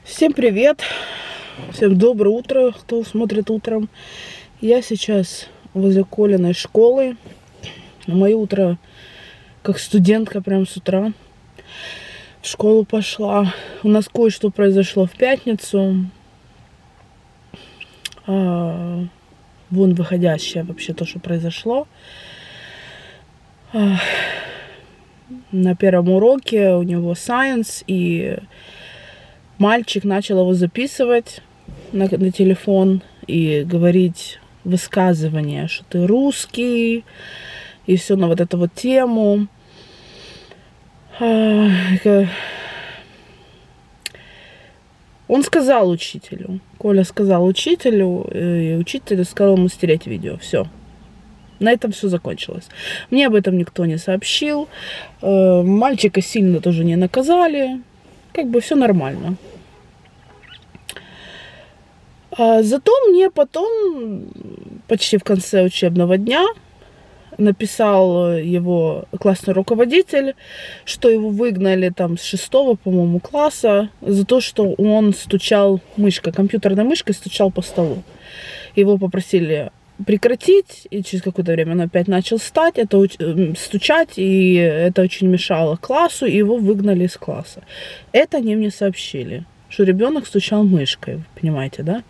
Всем привет! Всем доброе утро, кто смотрит утром. Я сейчас возле Колиной школы. Мое утро как студентка прям с утра в школу пошла. У нас кое-что произошло в пятницу. Вон выходящее вообще то, что произошло. На первом уроке у него science, и мальчик начал его записывать на телефон и говорить высказывания, что ты русский, и все на вот эту вот тему. Он сказал учителю, Коля сказал учителю, и учитель сказал ему стереть видео. Все. На этом все закончилось. Мне об этом никто не сообщил. Мальчика сильно тоже не наказали. Как бы все нормально. Зато мне потом, почти в конце учебного дня, написал его классный руководитель, что его выгнали там с 6-го, по-моему, класса за то, что он стучал мышкой, компьютерной мышкой стучал по столу. Его попросили прекратить, и через какое-то время он опять начал стучать, и это очень мешало классу, и его выгнали из класса. Это они мне сообщили, что ребенок стучал мышкой, вы понимаете, да?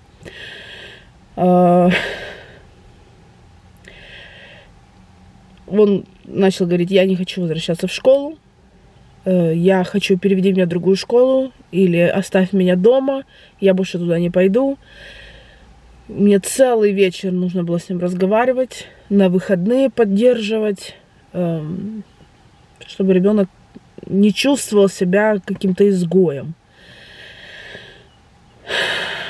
Он начал говорить: я не хочу возвращаться в школу, я хочу, переведи меня в другую школу, или оставь меня дома, я больше туда не пойду. Мне целый вечер нужно было с ним разговаривать, на выходные поддерживать, чтобы ребенок не чувствовал себя каким-то изгоем.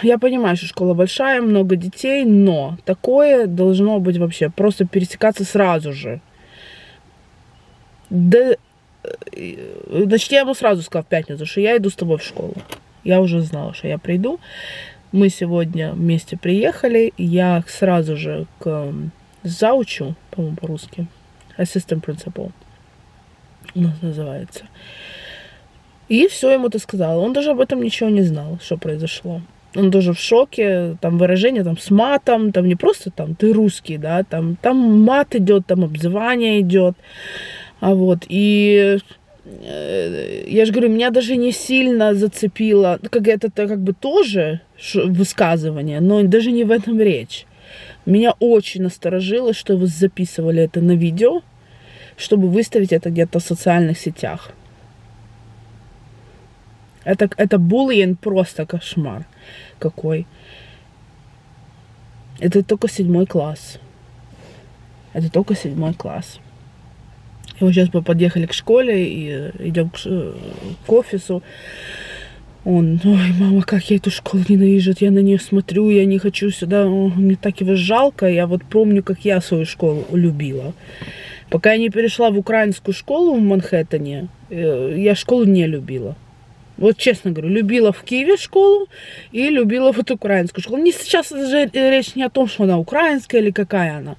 Я понимаю, что школа большая, много детей, но такое должно быть вообще просто пересекаться сразу же. Да, значит, я ему сразу сказала в пятницу, что я иду с тобой в школу. Я уже знала, что я приду. Мы сегодня вместе приехали. Я сразу же к заучу, по-моему, по-русски, assistant principal у нас называется. И все ему-то сказала. Он даже об этом ничего не знал, что произошло. Он тоже в шоке, там выражение там с матом, там не просто там ты русский, да, там мат идет, там обзывание идет. И я же говорю, меня даже не сильно зацепило, как это как бы тоже высказывание, но даже не в этом речь. Меня очень насторожило, что вы записывали это на видео, чтобы выставить это где-то в социальных сетях. Это буллинг просто кошмар какой. Это только 7 класс. Это только 7 класс. И вот сейчас мы подъехали к школе и идем к офису. Он: ой, мама, как я эту школу ненавижу, я на нее смотрю, я не хочу сюда, мне так его жалко. Я вот помню, как я свою школу любила. Пока я не перешла в украинскую школу в Манхэттене, я школу не любила. Вот честно говорю, любила в Киеве школу и любила вот украинскую школу. Сейчас же речь не о том, что она украинская или какая она.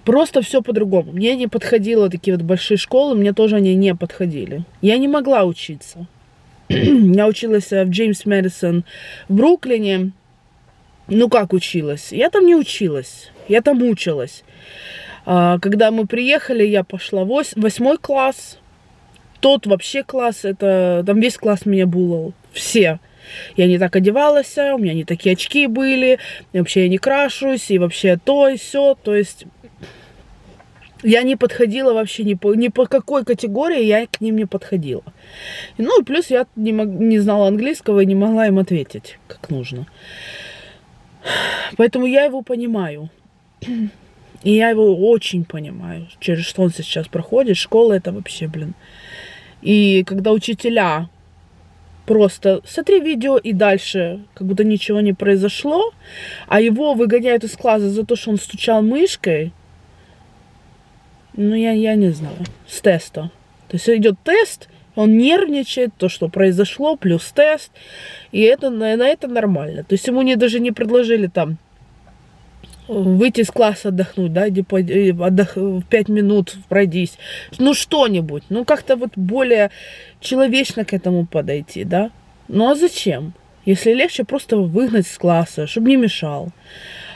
Просто все по-другому. Мне не подходило такие вот большие школы, мне тоже они не подходили. Я не могла учиться. Я училась в Джеймс Мэдисон в Бруклине. Ну как училась? Я там не училась, я там училась. Когда мы приехали, я пошла в 8 класс. Тот вообще класс, там весь класс меня булил. Все. Я не так одевалась, у меня не такие очки были, и вообще я не крашусь, и вообще то и сё. То есть я не подходила вообще ни по какой категории, я к ним не подходила. Ну и плюс я не знала английского и не могла им ответить, как нужно. Поэтому я его понимаю. И я его очень понимаю, через что он сейчас проходит. Школа это вообще, И когда учителя просто смотри видео и дальше, как будто ничего не произошло, а его выгоняют из класса за то, что он стучал мышкой, ну я не знаю, с теста. То есть идет тест, он нервничает, то, что произошло, плюс тест, и на это нормально. То есть ему даже не предложили там выйти из класса отдохнуть, да, 5 минут пройдись, ну что-нибудь, ну как-то вот более человечно к этому подойти, да. Ну а зачем? Если легче просто выгнать с класса, чтобы не мешал.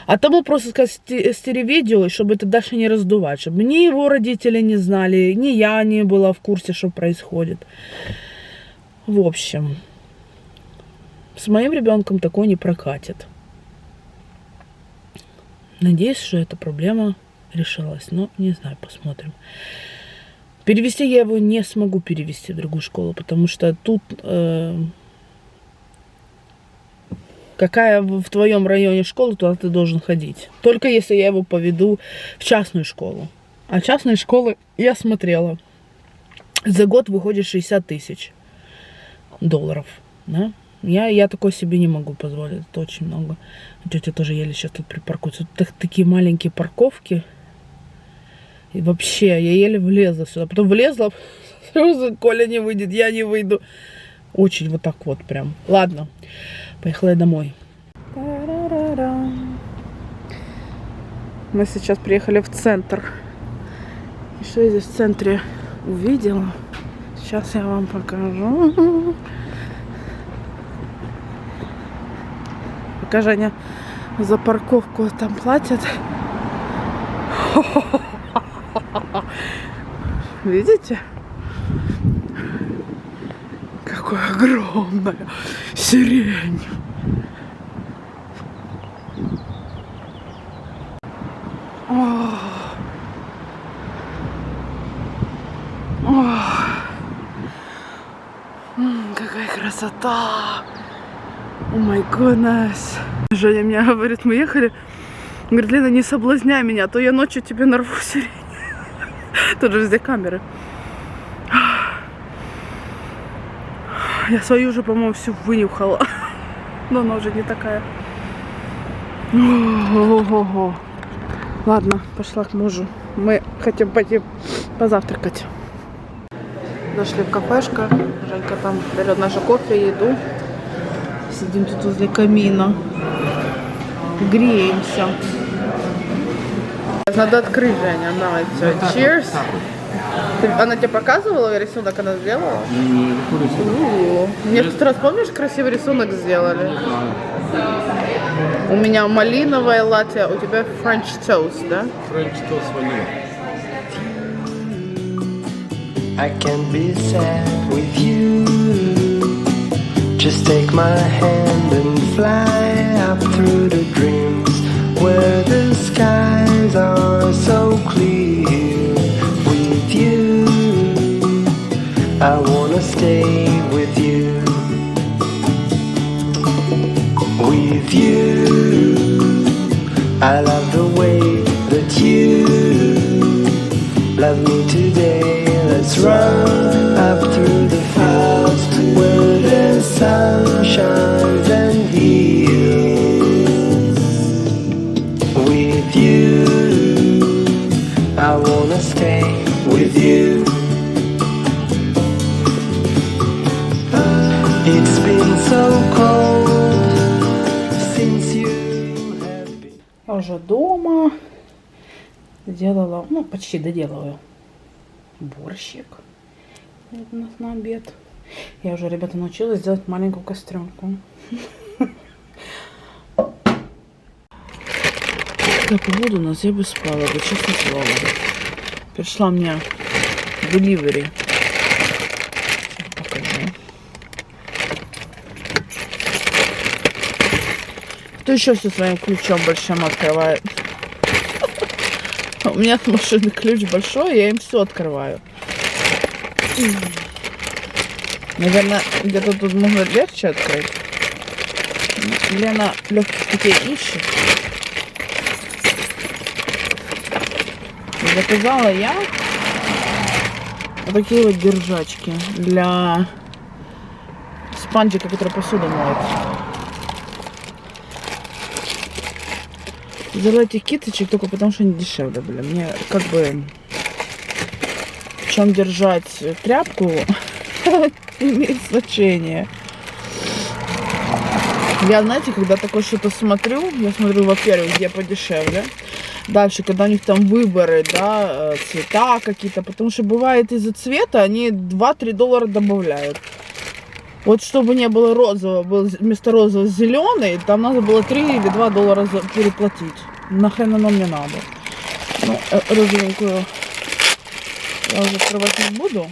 А то был просто сказать стереовидео, чтобы это дальше не раздувать, чтобы ни его родители не знали, ни я не была в курсе, что происходит. В общем, с моим ребенком такое не прокатит. Надеюсь, что эта проблема решилась. Но не знаю, посмотрим. Перевести я его не смогу перевести в другую школу, потому что тут... какая в твоем районе школа, туда ты должен ходить. Только если я его поведу в частную школу. А частные школы я смотрела. За год выходит 60 тысяч долларов. Да? Я такое себе не могу позволить. Это очень много. Тетя тоже еле сейчас тут припаркуется. Тут такие маленькие парковки. И вообще, я еле влезла сюда. Потом влезла, Коля не выйдет, я не выйду. Очень вот так вот прям. Ладно. Поехала я домой. Мы сейчас приехали в центр. И что я здесь в центре увидела? Сейчас я вам покажу. Пока Женя за парковку там платят. Видите? Какая огромная сирень. Какая красота. О май goodness. Женя мне говорит, мы ехали. Говорит, Лена, не соблазняй меня, а то я ночью тебе нарву сирень. Тут же везде камеры. Я свою уже, по-моему, всю вынюхала. Но она уже не такая. Ого-го. Ладно, пошла к мужу. Мы хотим пойти позавтракать. Зашли в кафешко. Женька там берет наше кофе, еду. Сидим тут возле камина. Греемся. Надо открыть, Женя. Давай, cheers. Она тебе показывала рисунок, она сделала? Мне в тот раз, помнишь, красивый рисунок сделали? У меня малиновая латте, у тебя French toast, да? French toast vanilla. I can be sad with you. Just take my hand and fly up through the dreams where the skies are so clear. With you, I wanna stay with you. With you, I love the way that you love me today. Let's run up through the fields where the sun shines and heals. With you, I wanna stay with you. It's been so cold since you have been. Я уже дома. Сделала, ну, почти доделываю борщик у нас на обед. Я уже, ребята, научилась делать маленькую кастрюльку. Такая погода у нас, я бы спала, бы, честно слово. Пришла мне delivery. Покажу. Кто еще все своим ключом большим открывает? У меня от машины ключ большой, я им все открываю. Наверное, где-то тут можно легче открыть. Лена легких путей ищет. Заказала я вот такие вот держачки для спанжика, который посуду моет. Взяла этих киточек только потому, что они дешевле были. Мне как бы в чем держать тряпку имеет значение. Я, знаете, когда такое что-то смотрю, я смотрю, во-первых, где подешевле. Дальше, когда у них там выборы, да, цвета какие-то. Потому что бывает из-за цвета они $2-3 добавляют. Вот чтобы не было розового, был вместо розового зеленый, там надо было 3 или 2 доллара переплатить. Нахрен оно мне надо. Ну, розовенькую я уже открывать не буду.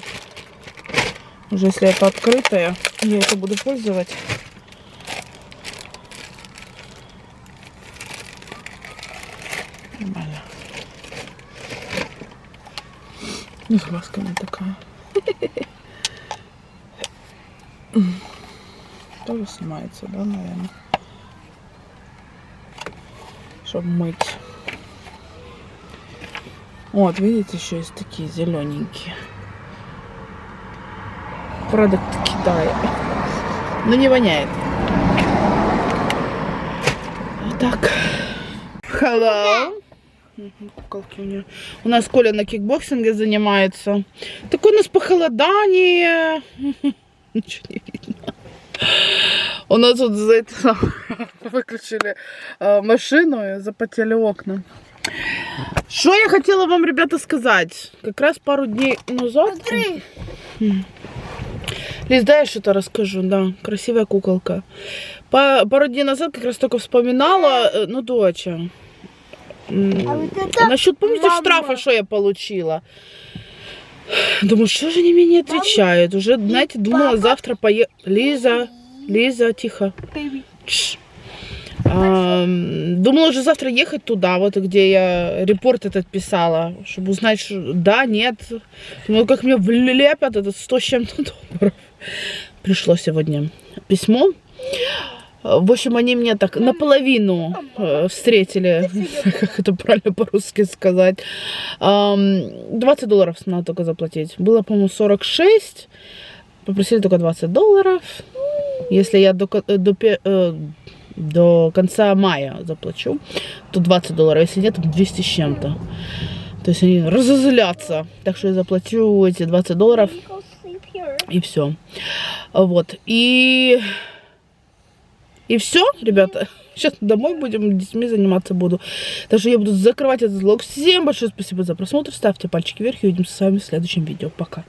Уже если это открытое, я это буду пользовать. Нормально. Ну, с глазками такая. Тоже снимается, да, наверное? Чтобы мыть. Вот, видите, еще есть такие зелененькие. Продукт Китая. Но не воняет. Вот так. Hello. Куколки у нее. У нас Коля на кикбоксинге занимается. Такое у нас похолодание. Ничего не видно. У нас вот за это выключили машину и запотели окна. Что я хотела вам, ребята, сказать? Как раз пару дней назад... Лиз, дай я что-то расскажу, да, красивая куколка. Пару дней назад как раз только вспоминала, ну, доча. Насчет, помните, штрафа, что я получила? Думаю, что же они мне не отвечают? Уже, знаете, думала завтра поехать. Лиза, тихо. Думала уже завтра ехать туда, вот где я репорт этот писала, чтобы узнать, что да, нет. Думала, как мне влепят это 100 с чем-то долларов. Пришло сегодня письмо. В общем, они меня так наполовину встретили, как это правильно по-русски сказать. 20 долларов надо только заплатить. Было, по-моему, 46. Попросили только 20 долларов. Если я до конца мая заплачу, то 20 долларов. Если нет, то 200 с чем-то. То есть они разозлятся. Так что я заплачу эти 20 долларов. И все. Вот. И все, ребята. Сейчас домой будем, детьми заниматься буду. Так что я буду закрывать этот влог. Всем большое спасибо за просмотр. Ставьте пальчики вверх и увидимся с вами в следующем видео. Пока.